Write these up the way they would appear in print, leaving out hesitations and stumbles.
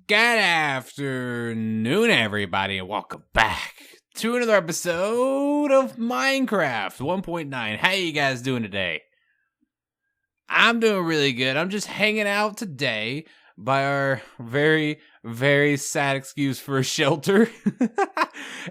Good afternoon, everybody, and welcome back to another episode of Minecraft 1.9. How you guys doing today? I'm doing really good. I'm just hanging out today by our very, very sad excuse for a shelter.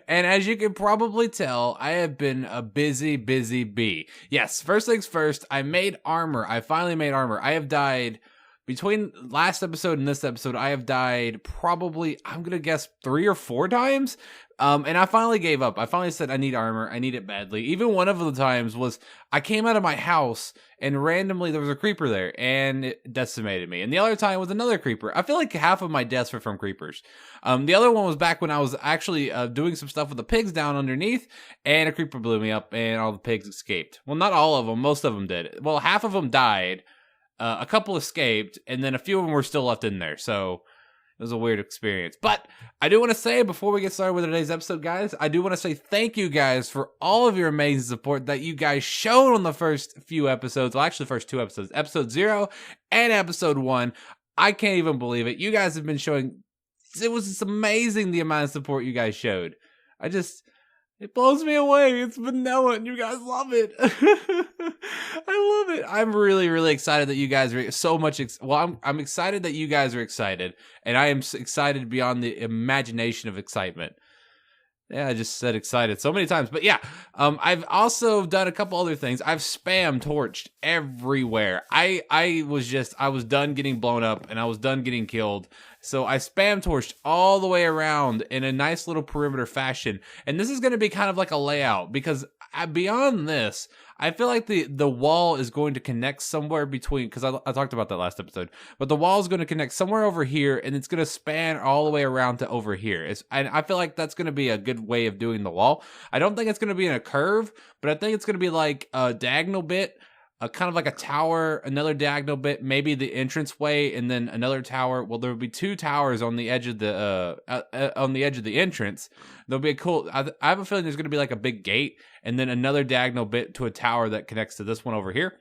And as you can probably tell, I have been a busy bee. Yes, first things first, I made armor. I finally made armor. I have died... Between last episode and this episode, I have died probably, I'm going to guess 3 or 4 times. And I finally gave up. I finally said, I need armor. I need it badly. Even one of the times was I came out of my house and randomly there was a creeper there and it decimated me. And the other time was another creeper. I feel like half of my deaths were from creepers. The other one was back when I was actually doing some stuff with the pigs down underneath and a creeper blew me up and all the pigs escaped. Well, not all of them. Most of them did. Well, half of them died. A couple escaped, and then a few of them were still left in there, so it was a weird experience. But I do want to say, before we get started with today's episode, guys, I do want to say thank you guys for all of your amazing support that you guys showed on the first few episodes. Well, actually, the first 2 episodes, episode 0 and episode 1. I can't even believe it. You guys have been showing, it was just amazing the amount of support you guys showed. It blows me away. It's vanilla and you guys love it. I love it. I'm really excited that you guys are so much. I'm excited that you guys are excited. And I am excited beyond the imagination of excitement. Yeah, I just said excited so many times. But yeah, I've also done a couple other things. I've spam torched everywhere. I was done getting blown up and I was done getting killed. So I spam torched all the way around in a nice little perimeter fashion. And this is going to be kind of like a layout because beyond this, I feel like the wall is going to connect somewhere between, because I talked about that last episode, but the wall is going to connect somewhere over here and it's going to span all the way around to over here. And I feel like that's going to be a good way of doing the wall. I don't think it's going to be in a curve, but I think it's going to be like a diagonal bit. Kind of like a tower, another diagonal bit, maybe the entranceway, and then another tower. Well, there will be 2 towers on the edge of the entrance. There'll be a cool. I have a feeling there's going to be like a big gate, and then another diagonal bit to a tower that connects to this one over here.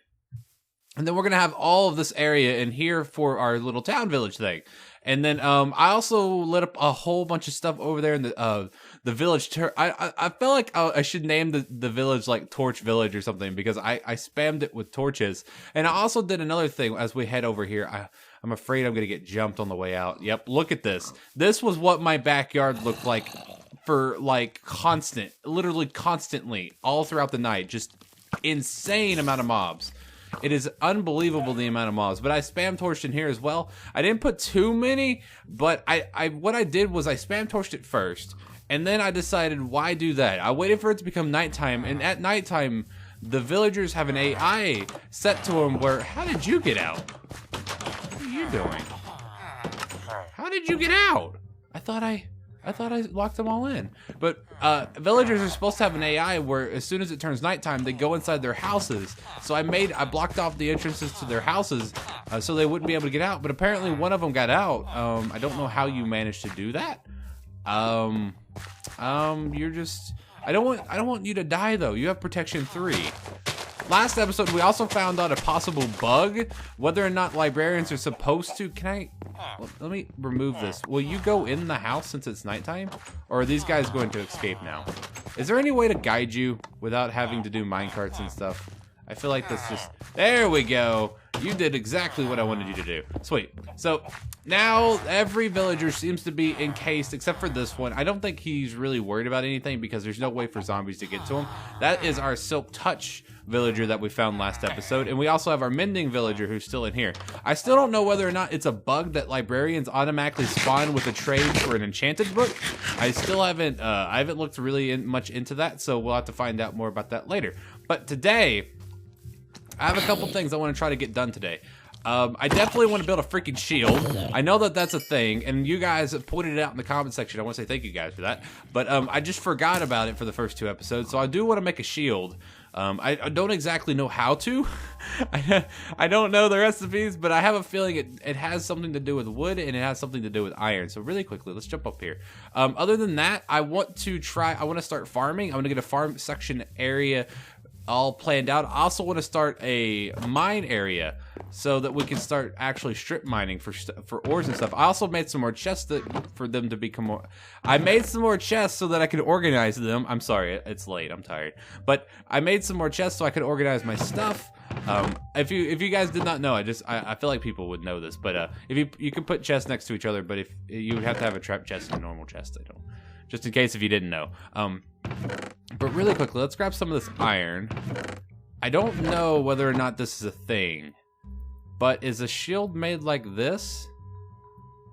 And then we're going to have all of this area in here for our little town village thing. And then I also lit up a whole bunch of stuff over there in the village. I felt like I should name the village like Torch Village or something because I spammed it with torches. And I also did another thing as we head over here. I'm afraid I'm going to get jumped on the way out. Yep, look at this. This was what my backyard looked like for like literally constantly all throughout the night. Just insane amount of mobs. It is unbelievable the amount of mobs, but I spam torched in here as well. I didn't put too many, but what I did was I spam torched it first, and then I decided why do that. I waited for it to become nighttime, and at nighttime, the villagers have an AI set to them where, how did you get out? What are you doing? How did you get out? I thought I locked them all in. But villagers are supposed to have an AI where as soon as it turns nighttime, they go inside their houses. So I blocked off the entrances to their houses so they wouldn't be able to get out. But apparently one of them got out. I don't know how you managed to do that. You're just... I don't want you to die though. You have protection 3. Last episode, we also found out a possible bug, whether or not librarians are supposed to. Let me remove this. Will you go in the house since it's nighttime? Or are these guys going to escape now? Is there any way to guide you without having to do minecarts and stuff? I feel like that's just... There we go. You did exactly what I wanted you to do. Sweet. So now every villager seems to be encased except for this one. I don't think he's really worried about anything because there's no way for zombies to get to him. That is our Silk Touch villager that we found last episode, and we also have our Mending villager who's still in here. I still don't know whether or not it's a bug that librarians automatically spawn with a trade for an enchanted book. I still haven't looked really much into that, so we'll have to find out more about that later. But today, I have a couple things I want to try to get done today. I definitely want to build a freaking shield. I know that that's a thing, and you guys have pointed it out in the comment section. I want to say thank you guys for that. But I just forgot about it for the first 2 episodes, so I do want to make a shield. I don't exactly know how to. I don't know the recipes, but I have a feeling it has something to do with wood and it has something to do with iron. So really quickly, let's jump up here. Other than that, I want to start farming. I want to get a farm section area all planned out. I also want to start a mine area so that we can start actually strip mining for ores and stuff. I also made some more chests for them to become more. I made some more chests so that I could organize them. I'm sorry, it's late. I'm tired, but I made some more chests so I could organize my stuff. If you guys did not know, I feel like people would know this, but if you can put chests next to each other, but if you would have to have a trap chest and a normal chest, I don't. Just in case if you didn't know. But really quickly, let's grab some of this iron. I don't know whether or not this is a thing, but is a shield made like this?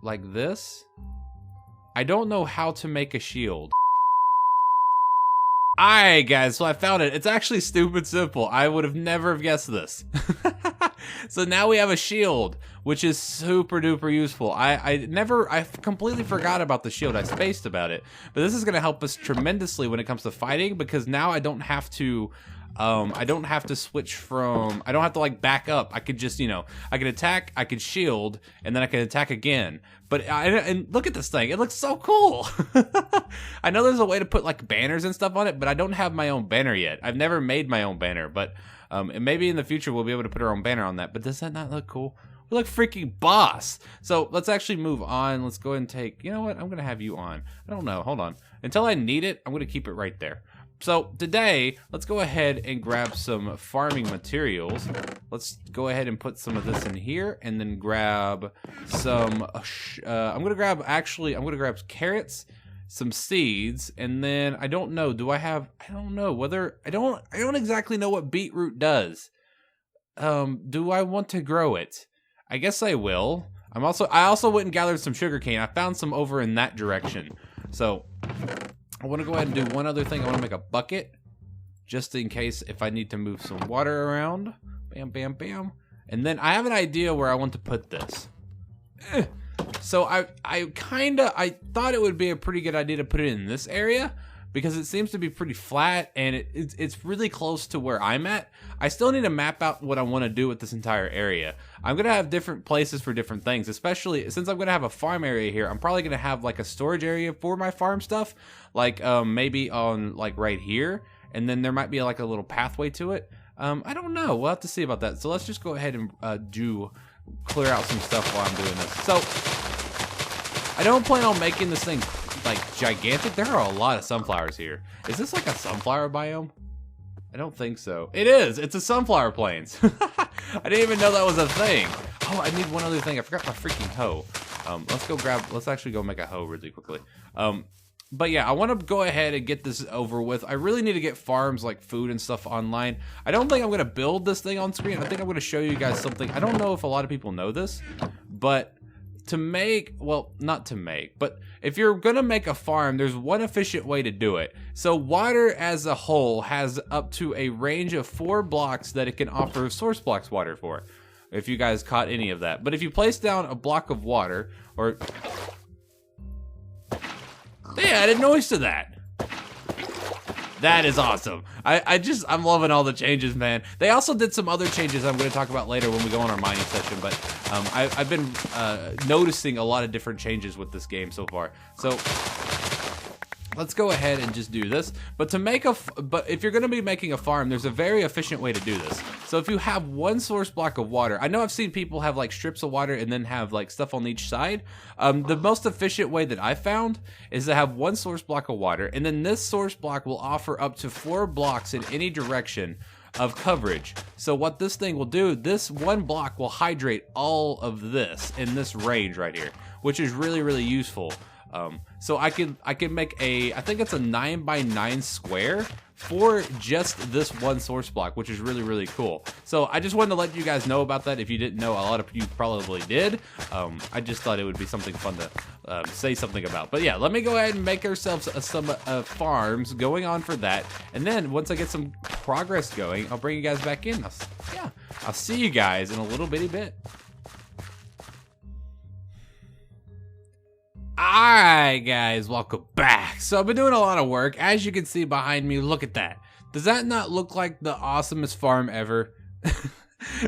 Like this? I don't know how to make a shield. Alright guys, so I found it. It's actually stupid simple. I would have never guessed this. So now we have a shield, which is super duper useful. I completely forgot about the shield. I spaced about it. But this is going to help us tremendously when it comes to fighting, because now I don't have to switch from, I don't have to like back up. I could just, I can attack, I could shield, and then I can attack again. But and look at this thing. It looks so cool. I know there's a way to put like banners and stuff on it, but I don't have my own banner yet. I've never made my own banner, but and maybe in the future we'll be able to put our own banner on that. But does that not look cool? We look freaking boss. So let's actually move on. Let's go ahead and take, you know what? I'm going to have you on. I don't know. Hold on. Until I need it, I'm going to keep it right there. So today, let's go ahead and grab some farming materials. Let's go ahead and put some of this in here, and then grab some. I'm gonna grab carrots, some seeds, and then I don't know. I don't know whether I don't exactly know what beetroot does. Do I want to grow it? I guess I will. I also went and gathered some sugarcane. I found some over in that direction. So I want to go ahead and do one other thing. I want to make a bucket, just in case if I need to move some water around. Bam, bam, bam. And then I have an idea where I want to put this. So I thought it would be a pretty good idea to put it in this area, because it seems to be pretty flat, and it's really close to where I'm at. I still need to map out what I want to do with this entire area. I'm going to have different places for different things, especially since I'm going to have a farm area here. I'm probably going to have like a storage area for my farm stuff, like maybe on like right here, and then there might be like a little pathway to it. I don't know. We'll have to see about that. So let's just go ahead and clear out some stuff while I'm doing this. So I don't plan on making this thing like gigantic. There are a lot of sunflowers here. Is this like a sunflower biome? I don't think so. It is. It's a sunflower plains. I didn't even know that was a thing. Oh, I need one other thing. I forgot my freaking hoe. Let's actually go make a hoe really quickly. But yeah, I want to go ahead and get this over with. I really need to get farms like food and stuff online. I don't think I'm going to build this thing on screen. I think I'm going to show you guys something. I don't know if a lot of people know this, but to make, well, not to make, but if you're going to make a farm, there's one efficient way to do it. So water as a whole has up to a range of 4 blocks that it can offer source blocks water for, if you guys caught any of that. But if you place down a block of water, or they added noise to that. That is awesome. I'm loving all the changes, man. They also did some other changes I'm going to talk about later when we go on our mining session, but I've been noticing a lot of different changes with this game so far. So let's go ahead and just do this. But if you're going to be making a farm, there's a very efficient way to do this. So if you have one source block of water, I know I've seen people have like strips of water and then have like stuff on each side. The most efficient way that I found is to have one source block of water, and then this source block will offer up to 4 blocks in any direction of coverage. So what this thing will do, this one block will hydrate all of this in this range right here, which is really, really useful. So I can make I think it's a 9x9 square for just this one source block, which is really, really cool. So I just wanted to let you guys know about that. If you didn't know, a lot of you probably did. I just thought it would be something fun to say something about. But yeah, let me go ahead and make ourselves some farms going on for that. And then once I get some progress going, I'll bring you guys back in. I'll see you guys in a little bitty bit. Alright guys, welcome back. So I've been doing a lot of work. As you can see behind me, look at that. Does that not look like the awesomest farm ever?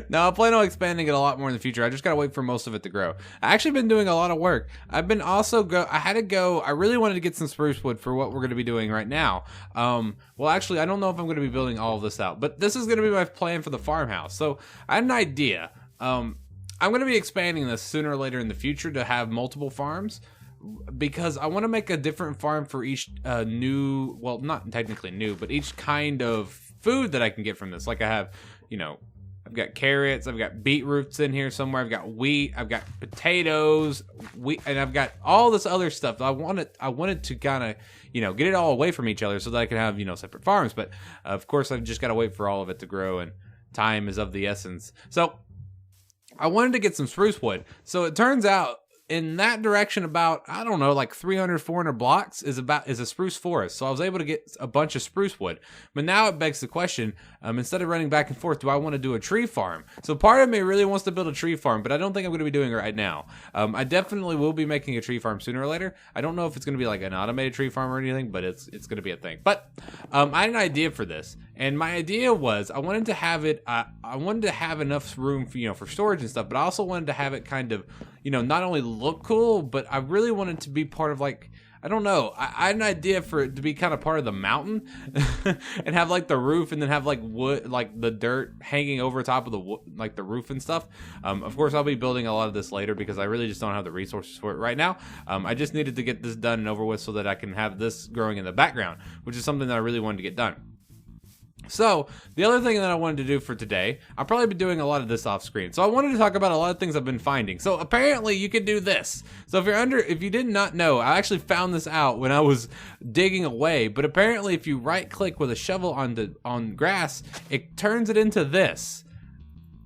No, I plan on expanding it a lot more in the future. I just gotta wait for most of it to grow. I actually been doing a lot of work. I've been also I really wanted to get some spruce wood for what we're gonna be doing right now. Well, actually, I don't know if I'm gonna be building all of this out, but this is gonna be my plan for the farmhouse. So I had an idea. I'm gonna be expanding this sooner or later in the future to have multiple farms, because I want to make a different farm for each new, well, not technically new, but each kind of food that I can get from this. Like I have, I've got carrots, I've got beetroots in here somewhere, I've got wheat, I've got potatoes, and I've got all this other stuff. I wanted to kind of, get it all away from each other so that I can have, separate farms. But of course, I've just got to wait for all of it to grow, and time is of the essence. So I wanted to get some spruce wood. So it turns out in that direction, about, I don't know, like 300, 400 blocks is a spruce forest. So I was able to get a bunch of spruce wood. But now it begs the question, instead of running back and forth, do I want to do a tree farm? So part of me really wants to build a tree farm, but I don't think I'm going to be doing it right now. I definitely will be making a tree farm sooner or later. I don't know if it's going to be like an automated tree farm or anything, but it's going to be a thing. But I had an idea for this. And my idea was I wanted to have it, I wanted to have enough room for, for storage and stuff, but I also wanted to have it kind of, not only look cool, but I really wanted to be part of, like, I don't know, I had an idea for it to be kind of part of the mountain and have like the roof, and then have like wood, like the dirt hanging over top of the like the roof and stuff. Of course, I'll be building a lot of this later because I really just don't have the resources for it right now. I just needed to get this done and over with so that I can have this growing in the background, which is something that I really wanted to get done. So, the other thing that I wanted to do for today, I'll probably be doing a lot of this off screen. So I wanted to talk about a lot of things I've been finding. So apparently you can do this. So if you did not know, I actually found this out when I was digging away. But apparently if you right click with a shovel on grass, it turns it into this.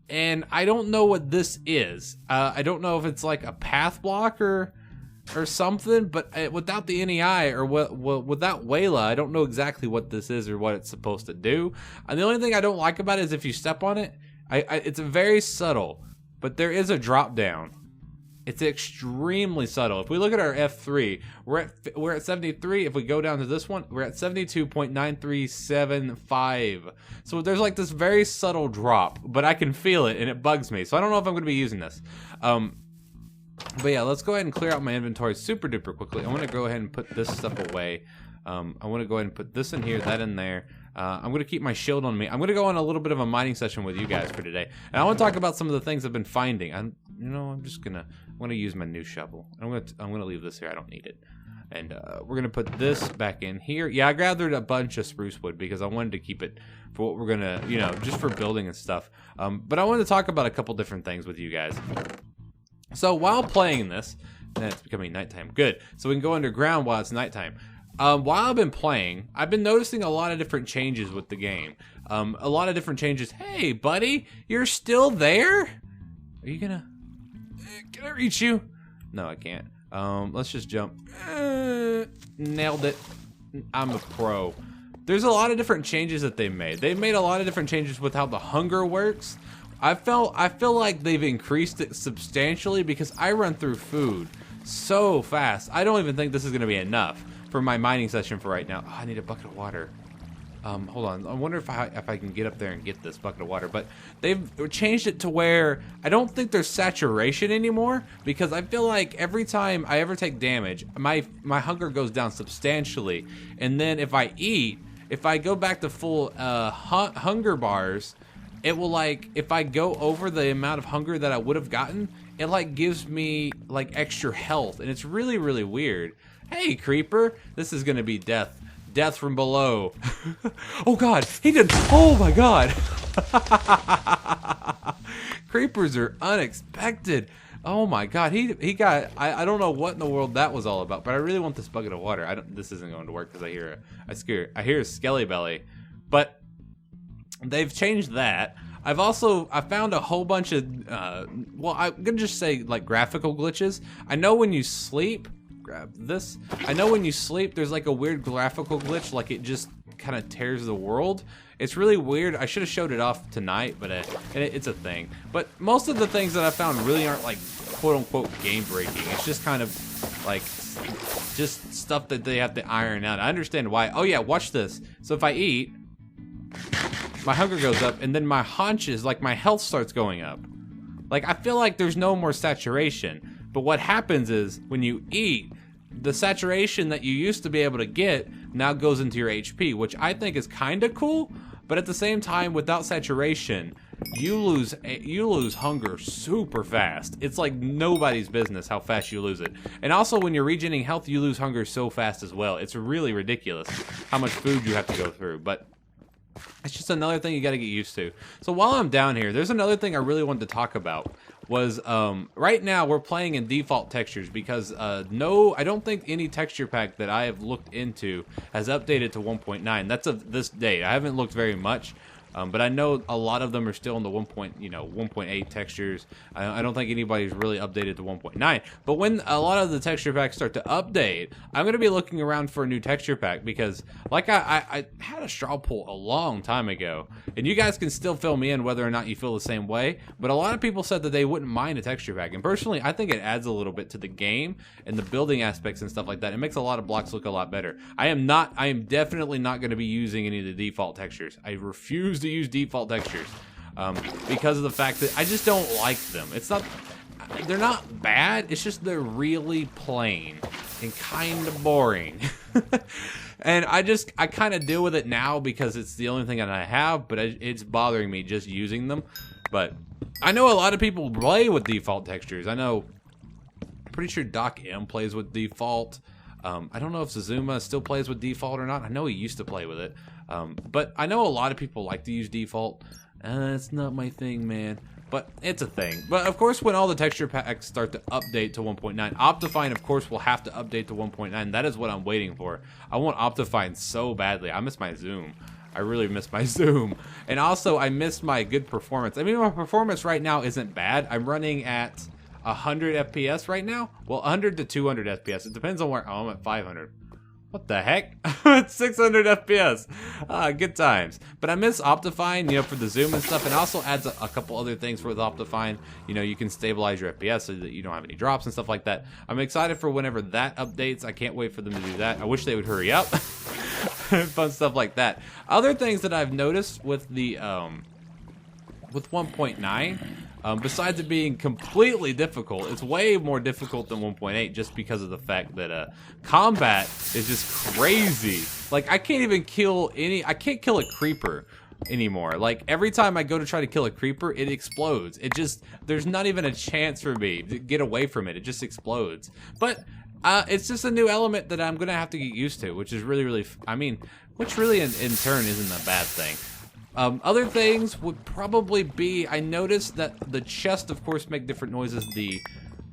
And I don't know what this is. I don't know if it's like a path blocker or something, but without the NEI or without Wayla, I don't know exactly what this is or what it's supposed to do. And the only thing I don't like about it is if you step on it, it's very subtle, but there is a drop down. It's extremely subtle. If we look at our F3, we're at 73. If we go down to this one, we're at 72.9375. So there's like this very subtle drop, but I can feel it and it bugs me. So I don't know if I'm going to be using this. But yeah, let's go ahead and clear out my inventory super duper quickly. I want to go ahead and put this stuff away. I want to go ahead and put this in here, that in there. I'm going to keep my shield on me. I'm going to go on a little bit of a mining session with you guys for today. And I want to talk about some of the things I've been finding. I'm going to use my new shovel. I'm going to leave this here. I don't need it. And we're going to put this back in here. Yeah, I gathered a bunch of spruce wood because I wanted to keep it for what we're going to, just for building and stuff. But I wanted to talk about a couple different things with you guys. So while playing this, it's becoming nighttime. Good. So we can go underground while it's nighttime. While I've been playing, I've been noticing a lot of different changes with the game. A lot of different changes. Hey, buddy, you're still there? Are you gonna... Can I reach you? No, I can't. Let's just jump. Nailed it. I'm a pro. There's a lot of different changes that they made. They've made a lot of different changes with how the hunger works. I feel like they've increased it substantially because I run through food so fast. I don't even think this is going to be enough for my mining session for right now. Oh, I need a bucket of water. Hold on. I wonder if I can get up there and get this bucket of water. But they've changed it to where I don't think there's saturation anymore, because I feel like every time I ever take damage, my hunger goes down substantially. And then if I eat, if I go back to full hunger bars, it will, like, if I go over the amount of hunger that I would have gotten, it like gives me like extra health, and it's really, really weird. Hey, creeper, this is gonna be death. Death from below. Oh god, he did. Oh my god. Creepers are unexpected. Oh my god, he got. I don't know what in the world that was all about, but I really want this bucket of water. This isn't going to work because I hear a skelly belly, but they've changed that. I found a whole bunch of well, I'm gonna just say like graphical glitches. I know when you sleep, grab this. I know when you sleep, there's like a weird graphical glitch, like it just kind of tears the world. It's really weird. I should have showed it off tonight, but it's a thing. But most of the things that I found really aren't like quote unquote game breaking. It's just kind of like just stuff that they have to iron out. I understand why. Oh yeah, watch this. So if I eat, my hunger goes up, and then my haunches, like my health starts going up. Like, I feel like there's no more saturation. But what happens is, when you eat, the saturation that you used to be able to get now goes into your HP, which I think is kind of cool. But at the same time, without saturation, you lose hunger super fast. It's like nobody's business how fast you lose it. And also, when you're regenerating health, you lose hunger so fast as well. It's really ridiculous how much food you have to go through. But it's just another thing you got to get used to. So while I'm down here, there's another thing I really wanted to talk about. Was right now we're playing in default textures because I don't think any texture pack that I have looked into has updated to 1.9. That's of this date. I haven't looked very much. But I know a lot of them are still in the 1.8 textures. I don't think anybody's really updated to 1.9. But when a lot of the texture packs start to update, I'm going to be looking around for a new texture pack because, like, I had a straw poll a long time ago, and you guys can still fill me in whether or not you feel the same way. But a lot of people said that they wouldn't mind a texture pack, and personally, I think it adds a little bit to the game and the building aspects and stuff like that. It makes a lot of blocks look a lot better. I am definitely not going to be using any of the default textures. I refuse to use default textures because of the fact that I just don't like them. They're not bad, it's just they're really plain and kind of boring. And I kind of deal with it now because it's the only thing that I have, but it's bothering me just using them. But I know a lot of people play with default textures. I'm pretty sure Doc M plays with default. I don't know if Zazuma still plays with default or not. I know he used to play with it. But I know a lot of people like to use default. It's not my thing, man. But it's a thing. But of course, when all the texture packs start to update to 1.9, Optifine, of course, will have to update to 1.9. That is what I'm waiting for. I want Optifine so badly. I miss my zoom. I really miss my zoom. And also, I miss my good performance. I mean, my performance right now isn't bad. I'm running at 100 FPS right now. Well, 100 to 200 FPS. It depends on where. Oh, I'm at 500. What the heck? It's 600 FPS. Good times. But I miss Optifine, for the zoom and stuff. And also adds a couple other things with Optifine. You can stabilize your FPS so that you don't have any drops and stuff like that. I'm excited for whenever that updates. I can't wait for them to do that. I wish they would hurry up. Fun stuff like that. Other things that I've noticed with the with 1.9, besides it being completely difficult, it's way more difficult than 1.8 just because of the fact that combat is just crazy. Like, I can't kill a creeper anymore. Like, every time I go to try to kill a creeper, it explodes. There's not even a chance for me to get away from it. It just explodes. But it's just a new element that I'm gonna have to get used to, which is really, which really in turn isn't a bad thing. Other things would probably be, I noticed that the chests, of course, make different noises.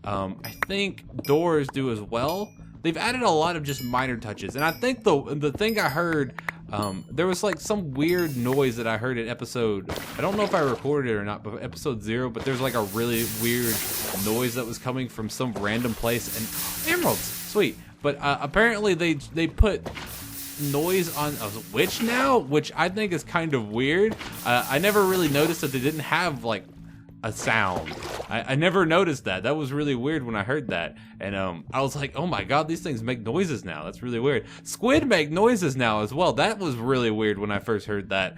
I think doors do as well. They've added a lot of just minor touches. And I think the thing I heard, there was like some weird noise that I heard in episode, I don't know if I recorded it or not, but episode 0, but there's like a really weird noise that was coming from some random place. And emeralds, sweet. But apparently they put noise on a witch now, which I think is kind of weird. I never really noticed that they didn't have like a sound. I never noticed that. That was really weird when I heard that. And I was like, oh my god, these things make noises now. That's really weird. Squid make noises now as well. That was really weird when I first heard that.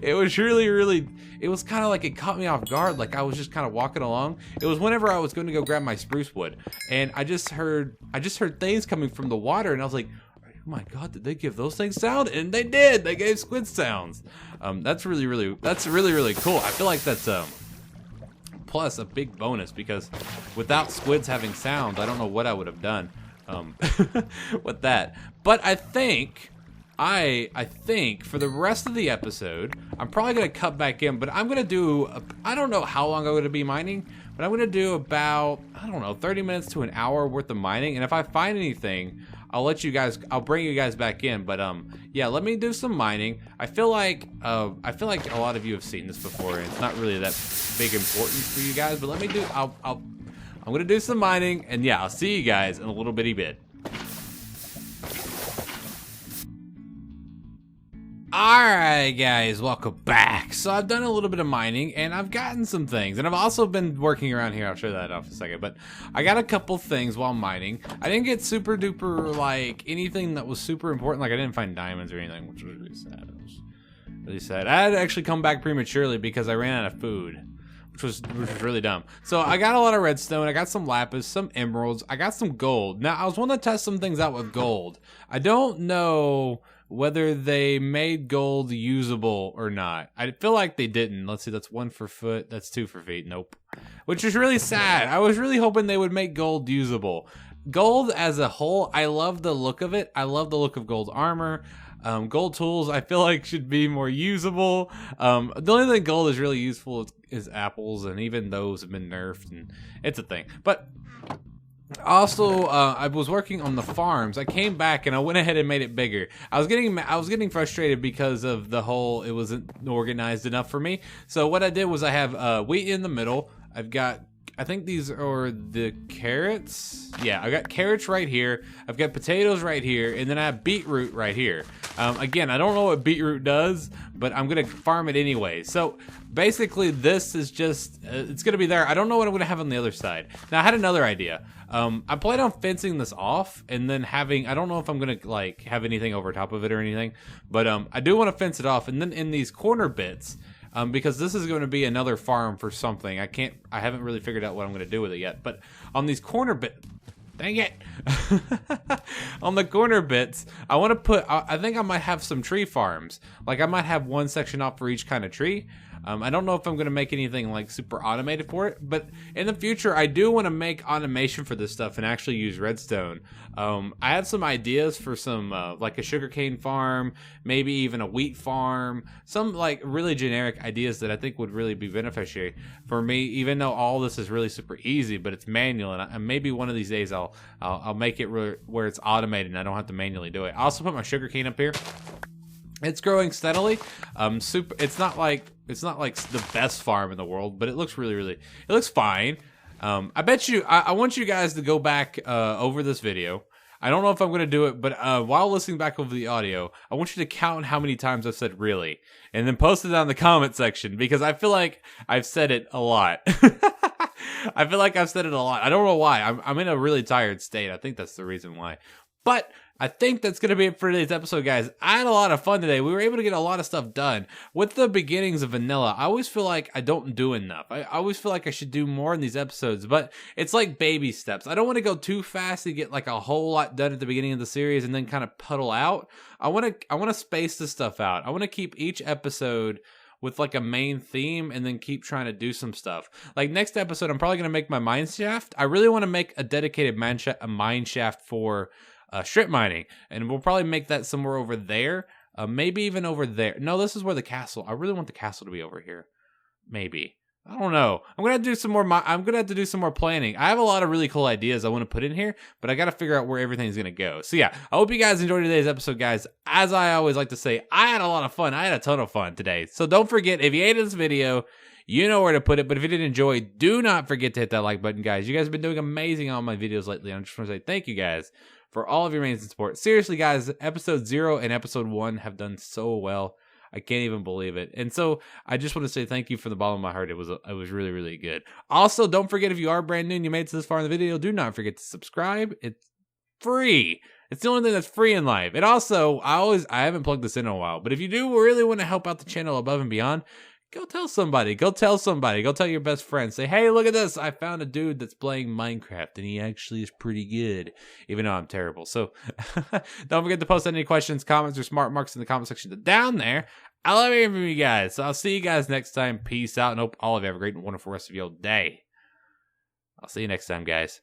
It was really, it was kind of like it caught me off guard. Like, I was just kind of walking along. It was whenever I was going to go grab my spruce wood, and I just heard things coming from the water, and I was like, oh my god, did they give those things sound? And they did. They gave squid sounds. That's really cool. I feel like that's plus a big bonus, because without squids having sound, I don't know what I would have done with that. But I think for the rest of the episode, I'm probably gonna cut back in, but I'm gonna do I don't know how long I'm gonna be mining, but I'm gonna do about, I don't know, 30 minutes to an hour worth of mining. And if I find anything, I'll bring you guys back in. But yeah, let me do some mining. I feel like a lot of you have seen this before, and it's not really that big importance for you guys. But let me do. I'm gonna do some mining, and yeah, I'll see you guys in a little bitty bit. Alright guys, welcome back. So I've done a little bit of mining, and I've gotten some things, and I've also been working around here. I'll show that off in a second, but I got a couple things while mining. I didn't get super duper, like, anything that was super important. Like, I didn't find diamonds or anything, which was really sad. Really sad. I had to actually come back prematurely because I ran out of food, which was really dumb. So I got a lot of redstone. I got some lapis, some emeralds. I got some gold. Now I was wanting to test some things out with gold. I don't know whether they made gold usable or not. I feel like they didn't. Let's see. That's 1 for foot. That's 2 for feet. Nope. Which is really sad. I was really hoping they would make gold usable. Gold as a whole, I love the look of it. I love the look of gold armor. Gold tools, I feel like should be more usable. The only thing gold is really useful is apples, and even those have been nerfed, and it's a thing. But also, I was working on the farms. I came back and I went ahead and made it bigger. I was getting frustrated because of the whole, it wasn't organized enough for me. So what I did was I have wheat in the middle. I've got, I think these are the carrots. Yeah, I got carrots right here. I've got potatoes right here, and then I have beetroot right here. Again, I don't know what beetroot does, but I'm gonna farm it anyway. So basically, this is just it's gonna be there. I don't know what I'm gonna have on the other side. Now, I had another idea. I planned on fencing this off and then having, I don't know if I'm gonna like have anything over top of it or anything, but I do want to fence it off, and then in these corner bits. Because this is going to be another farm for something. I haven't really figured out what I'm going to do with it yet. But on these corner bits, dang it. On the corner bits, I want to put, I think I might have some tree farms. Like I might have one section off for each kind of tree. I don't know if I'm going to make anything like super automated for it, but in the future, I do want to make automation for this stuff and actually use redstone. I have some ideas for some, like a sugarcane farm, maybe even a wheat farm, some like really generic ideas that I think would really be beneficiary for me, even though all this is really super easy, but it's manual. And maybe one of these days I'll make it where it's automated and I don't have to manually do it. I also put my sugarcane up here. It's growing steadily. It's not like the best farm in the world, but it looks it looks fine. I bet you, I want you guys to go back over this video. I don't know if I'm going to do it, but while listening back over the audio, I want you to count how many times I've said really, and then post it down in the comment section, because I feel like I've said it a lot. I feel like I've said it a lot. I don't know why. I'm in a really tired state. I think that's the reason why. But I think that's going to be it for today's episode, guys. I had a lot of fun today. We were able to get a lot of stuff done. With the beginnings of vanilla, I always feel like I don't do enough. I always feel like I should do more in these episodes, but it's like baby steps. I don't want to go too fast and get like a whole lot done at the beginning of the series and then kind of puddle out. I want to space this stuff out. I want to keep each episode with like a main theme and then keep trying to do some stuff. Like next episode, I'm probably going to make my mine shaft. I really want to make a dedicated mine shaft for strip mining, and we'll probably make that somewhere over there, maybe even over there. No, this is where the castle, I really want the castle to be over here. Maybe, I don't know. I'm gonna have to do some more. I'm gonna have to do some more planning. I have a lot of really cool ideas I want to put in here, but I got to figure out where everything's gonna go. So yeah, I hope you guys enjoyed today's episode, guys. As I always like to say, I had a lot of fun. I had a ton of fun today. So don't forget, if you hated this video, you know where to put it. But if you did enjoy, do not forget to hit that like button, guys. You guys have been doing amazing on my videos lately. I just want to say thank you guys for all of your amazing support. Seriously, guys, episode 0 and episode 1 have done so well. I can't even believe it. And so I just want to say thank you from the bottom of my heart. It was really, really good. Also, don't forget, if you are brand new and you made it to this far in the video, do not forget to subscribe. It's free. It's the only thing that's free in life. And also, I haven't plugged this in a while, but if you do really want to help out the channel above and beyond, go tell somebody. Go tell somebody. Go tell your best friend. Say, hey, look at this. I found a dude that's playing Minecraft, and he actually is pretty good, even though I'm terrible. So don't forget to post any questions, comments, or smart marks in the comment section down there. I love hearing from you guys. So I'll see you guys next time. Peace out, and hope all of you have a great and wonderful rest of your day. I'll see you next time, guys.